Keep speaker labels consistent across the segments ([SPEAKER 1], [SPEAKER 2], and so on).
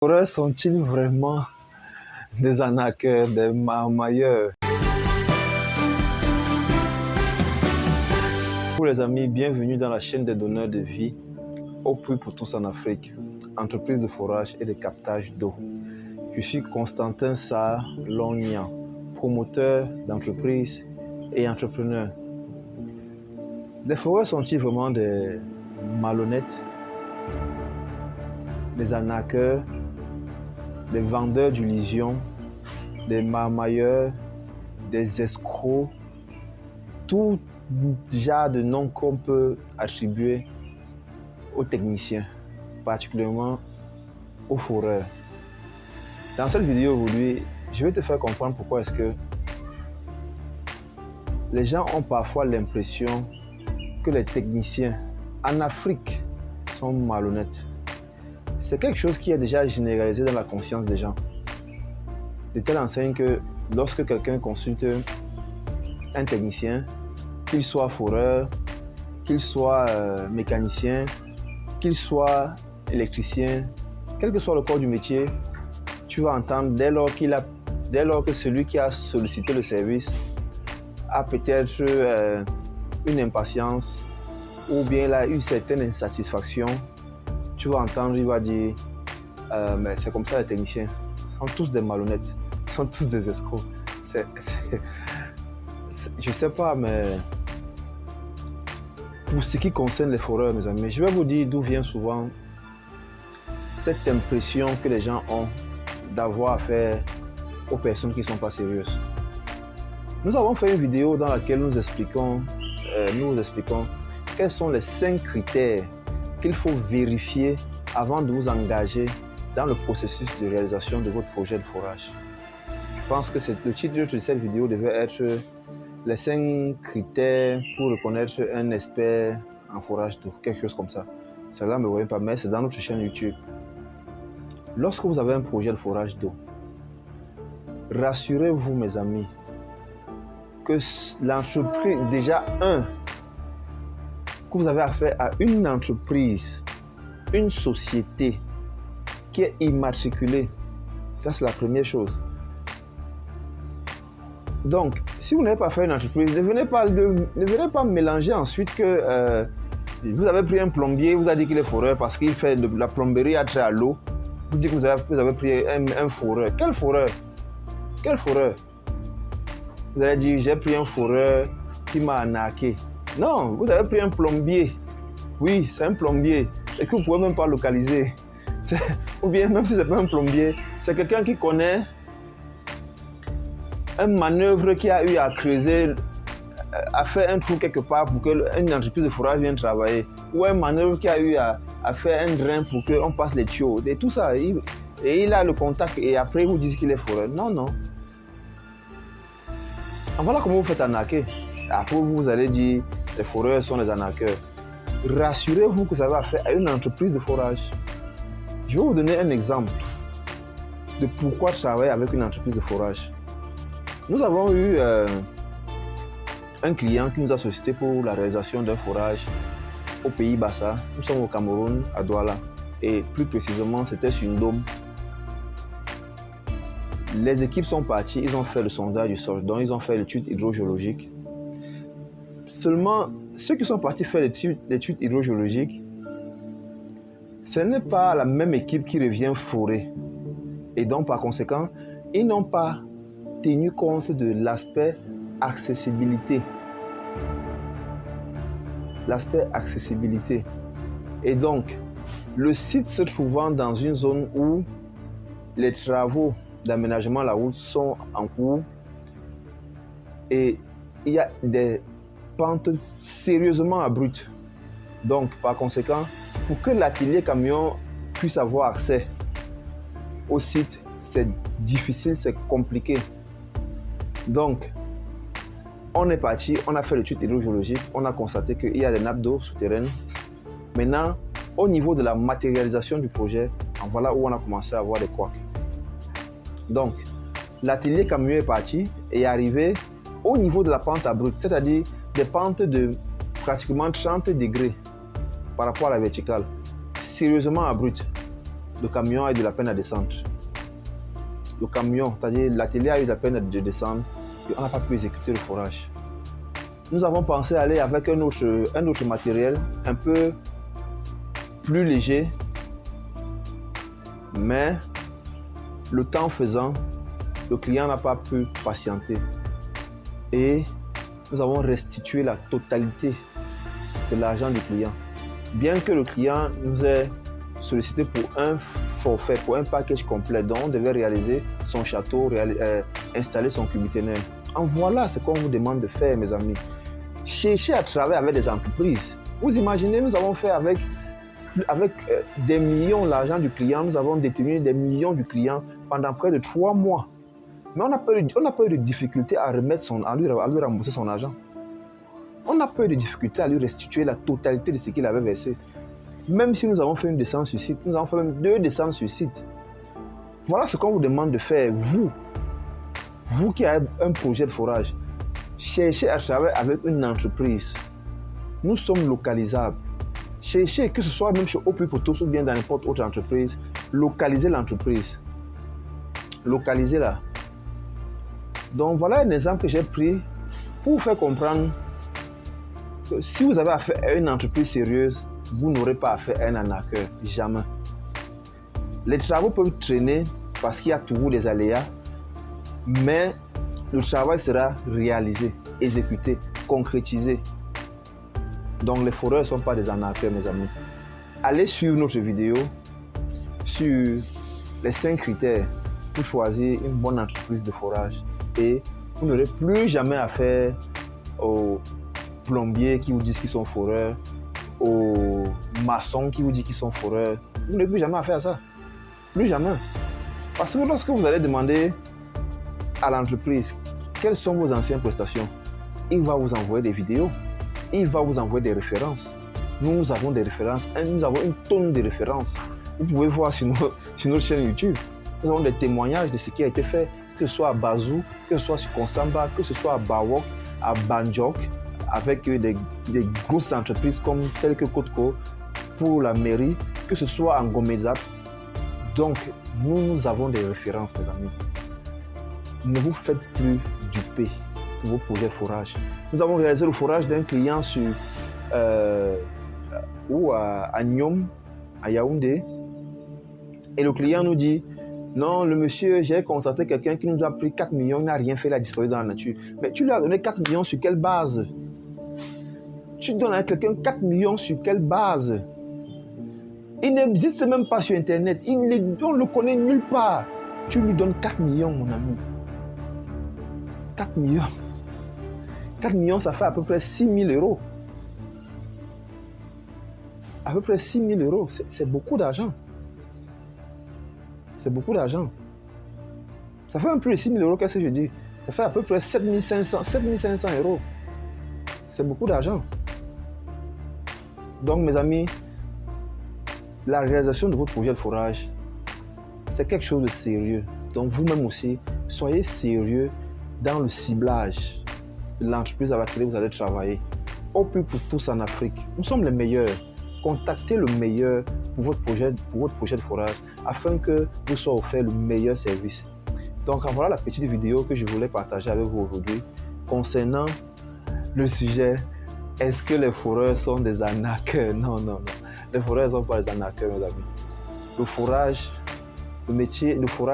[SPEAKER 1] Foreurs sont-ils vraiment des arnaqueurs, des marmailleurs? Pour les amis, bienvenue dans la chaîne des donneurs de vie au puits pour tous en Afrique, entreprise de forage et de captage d'eau. Je suis Constantin Sarr Longnian, promoteur d'entreprise et entrepreneur. Les foreurs sont-ils vraiment des malhonnêtes, des arnaqueurs, des vendeurs d'illusions, des marmailleurs, des escrocs, tout genre de noms qu'on peut attribuer aux techniciens, particulièrement aux foreurs. Dans cette vidéo aujourd'hui, je vais te faire comprendre pourquoi est-ce que les gens ont parfois l'impression que les techniciens en Afrique sont malhonnêtes. C'est quelque chose qui est déjà généralisé dans la conscience des gens. De telle enseigne que lorsque quelqu'un consulte un technicien, qu'il soit foreur, qu'il soit mécanicien, qu'il soit électricien, quel que soit le corps du métier, tu vas entendre dès lors que celui qui a sollicité le service a peut-être une impatience ou bien il a eu certaine insatisfaction, tu vas entendre, il va dire mais c'est comme ça les techniciens, sont tous des malhonnêtes, sont tous des escrocs. Je sais pas, mais pour ce qui concerne les foreurs, mes amis, je vais vous dire d'où vient souvent cette impression que les gens ont d'avoir affaire aux personnes qui ne sont pas sérieuses. Nous avons fait une vidéo dans laquelle nous expliquons quels sont les 5 critères qu'il faut vérifier avant de vous engager dans le processus de réalisation de votre projet de forage. Je pense que le titre de cette vidéo devait être les 5 critères pour reconnaître un expert en forage d'eau, quelque chose comme ça. Cela ne me revient pas, mais c'est dans notre chaîne YouTube. Lorsque vous avez un projet de forage d'eau, rassurez-vous, mes amis, que l'entreprise, déjà que vous avez affaire à une entreprise, une société qui est immatriculée. Ça, c'est la première chose. Donc, si vous n'avez pas fait une entreprise, ne venez pas mélanger ensuite que vous avez pris un plombier, vous avez dit qu'il est foreur parce qu'il fait de la plomberie à trait à l'eau. Vous dites que vous avez pris un foreur. Quel foreur? Quel foreur? Vous allez dire, j'ai pris un foreur qui m'a arnaqué. Non, vous avez pris un plombier. Oui, c'est un plombier. Et que vous ne pouvez même pas localiser. Ou bien, même si ce n'est pas un plombier, c'est quelqu'un qui connaît un manœuvre qui a eu à creuser, à faire un trou quelque part pour qu'une entreprise de forage vienne travailler. Ou un manœuvre qui a eu à faire un drain pour qu'on passe les tuyaux. Et tout ça. Et il a le contact et après vous dites qu'il est foreur. Non, non. Voilà comment vous faites arnaquer. Après vous allez dire les foreurs sont les arnaqueurs. Rassurez-vous que ça va faire à une entreprise de forage. Je vais vous donner un exemple de pourquoi travailler avec une entreprise de forage. Nous avons eu un client qui nous a sollicité pour la réalisation d'un forage au pays Bassa. Nous sommes au Cameroun, à Douala. Et plus précisément, c'était sur une dôme. Les équipes sont parties, ils ont fait le sondage du sol, donc ils ont fait l'étude hydrogéologique. Seulement, ceux qui sont partis faire l'étude hydrogéologique, ce n'est pas la même équipe qui revient forer. Et donc, par conséquent, ils n'ont pas tenu compte de l'aspect accessibilité. L'aspect accessibilité. Et donc, le site se trouvant dans une zone où les travaux d'aménagement de la route sont en cours et il y a des pentes sérieusement abruptes. Donc, par conséquent, pour que l'atelier camion puisse avoir accès au site, c'est difficile, c'est compliqué. Donc, on est parti, on a fait l'étude hydrogéologique, on a constaté qu'il y a des nappes d'eau souterraines. Maintenant, au niveau de la matérialisation du projet, voilà où on a commencé à avoir des couacs. Donc, l'atelier camion est parti et est arrivé au niveau de la pente abrupte, c'est-à-dire des pentes de pratiquement 30 degrés par rapport à la verticale, sérieusement abrupte. le camion a eu de la peine à descendre. Le camion, c'est-à-dire l'atelier a eu de la peine de descendre et on n'a pas pu exécuter le forage. Nous avons pensé aller avec un autre matériel un peu plus léger, mais le temps faisant, le client n'a pas pu patienter et nous avons restitué la totalité de l'argent du client. Bien que le client nous ait sollicité pour un forfait, pour un package complet dont on devait réaliser son château, installer son cubiténel. En voilà ce qu'on vous demande de faire, mes amis. Cherchez à travailler avec des entreprises. Vous imaginez, nous avons fait avec des millions l'argent du client, nous avons détenu des millions du client pendant près de 3 mois. Mais on n'a pas eu de difficulté à lui rembourser son argent. On n'a pas eu de difficulté à lui restituer la totalité de ce qu'il avait versé. Même si nous avons fait une descente sur site, nous avons fait même 2 descentes sur site. Voilà ce qu'on vous demande de faire, vous qui avez un projet de forage. Cherchez à travailler avec une entreprise. Nous sommes localisables. Cherchez, que ce soit même chez Opus ou bien dans n'importe autre entreprise, localisez l'entreprise. Localisez-la. Donc voilà un exemple que j'ai pris pour vous faire comprendre que si vous avez affaire à une entreprise sérieuse, vous n'aurez pas affaire à un arnaqueur. Jamais. Les travaux peuvent traîner parce qu'il y a toujours des aléas, mais le travail sera réalisé, exécuté, concrétisé. Donc les foreurs ne sont pas des arnaqueurs, mes amis. Allez suivre notre vidéo sur les 5 critères pour choisir une bonne entreprise de forage et vous n'aurez plus jamais affaire aux plombiers qui vous disent qu'ils sont foreurs, aux maçons qui vous disent qu'ils sont foreurs. Vous n'aurez plus jamais affaire à ça. Plus jamais. Parce que lorsque vous allez demander à l'entreprise quelles sont vos anciennes prestations, il va vous envoyer des vidéos, il va vous envoyer des références. Nous avons des références, nous avons une tonne de références. Vous pouvez voir sur notre chaîne YouTube. Nous avons des témoignages de ce qui a été fait, que ce soit à Bazou, que ce soit sur Konsamba, que ce soit à Bawok, à Banjok, avec des grosses entreprises comme telles que Kotko, pour la mairie, que ce soit en Gomezap. Donc, nous avons des références, mes amis. Ne vous faites plus duper pour vos projets de forage. Nous avons réalisé le forage d'un client à Nyom, à Yaoundé. Et le client nous dit, non, le monsieur, j'ai constaté quelqu'un qui nous a pris 4 millions, il n'a rien fait, il a disparu dans la nature. Mais tu lui as donné 4 millions sur quelle base? Tu donnes à quelqu'un 4 millions sur quelle base? Il n'existe même pas sur Internet, on ne le connaît nulle part. Tu lui donnes 4 millions, mon ami. 4 millions. 4 millions, ça fait à peu près 6 000 euros. À peu près 6 000 euros, c'est beaucoup d'argent. C'est beaucoup d'argent. Ça fait un peu de 6 000 euros, qu'est-ce que je dis? Ça fait à peu près 7 500 euros. C'est beaucoup d'argent. Donc, mes amis, la réalisation de votre projet de forage, c'est quelque chose de sérieux. Donc, vous-même aussi, soyez sérieux dans le ciblage de l'entreprise avec laquelle vous allez travailler. Au plus pour tous en Afrique, nous sommes les meilleurs. Contactez le meilleur pour votre projet de forage afin que vous soyez offert le meilleur service. Donc voilà la petite vidéo que je voulais partager avec vous aujourd'hui concernant le sujet est-ce que les foreurs sont des arnaqueurs? Non, non, non. Les foreurs ne sont pas des arnaqueurs, mes amis. Le forage,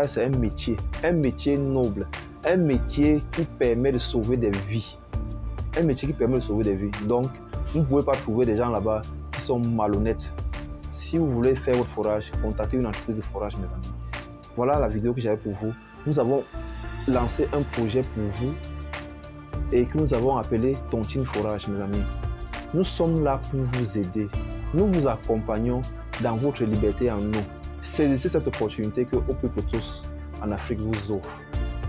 [SPEAKER 1] c'est un métier noble, un métier qui permet de sauver des vies. Un métier qui permet de sauver des vies. Donc, vous ne pouvez pas trouver des gens là-bas qui sont malhonnêtes. Si vous voulez faire votre forage, contactez une entreprise de forage, mes amis. Voilà la vidéo que j'avais pour vous. Nous avons lancé un projet pour vous et que nous avons appelé Tontine Forage, mes amis. Nous sommes là pour vous aider. Nous vous accompagnons dans votre liberté en nous. Saisissez cette opportunité que Opus en Afrique vous offre.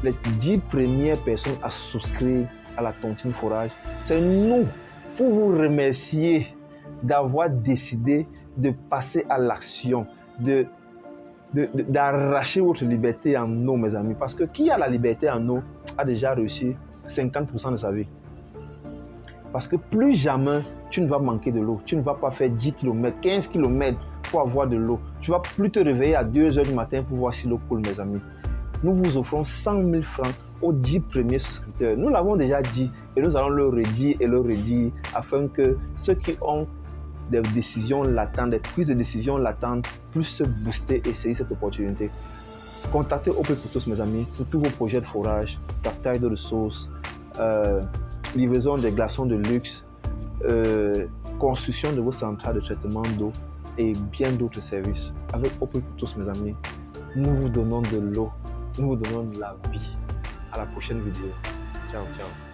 [SPEAKER 1] Les 10 premières personnes à souscrire à la Tontine Forage, c'est nous pour vous remercier d'avoir décidé de passer à l'action, d'arracher votre liberté en nous, mes amis. Parce que qui a la liberté en nous a déjà réussi 50% de sa vie. Parce que plus jamais tu ne vas manquer de l'eau. Tu ne vas pas faire 10 km, 15 km pour avoir de l'eau. Tu vas plus te réveiller à 2 heures du matin pour voir si l'eau coule, mes amis. Nous vous offrons 100 000 francs aux 10 premiers souscripteurs. Nous l'avons déjà dit et nous allons le redire et le redire afin que ceux qui ont des décisions latentes, des prises de décisions latentes puissent se booster et saisir cette opportunité. Contactez Opel pour tous, mes amis, pour tous vos projets de forage, captage de ressources, livraison des glaçons de luxe, construction de vos centrales de traitement d'eau et bien d'autres services. Avec Opel pour tous, mes amis, nous vous donnons de l'eau, nous vous donnons de la vie. À la prochaine vidéo. Ciao, ciao.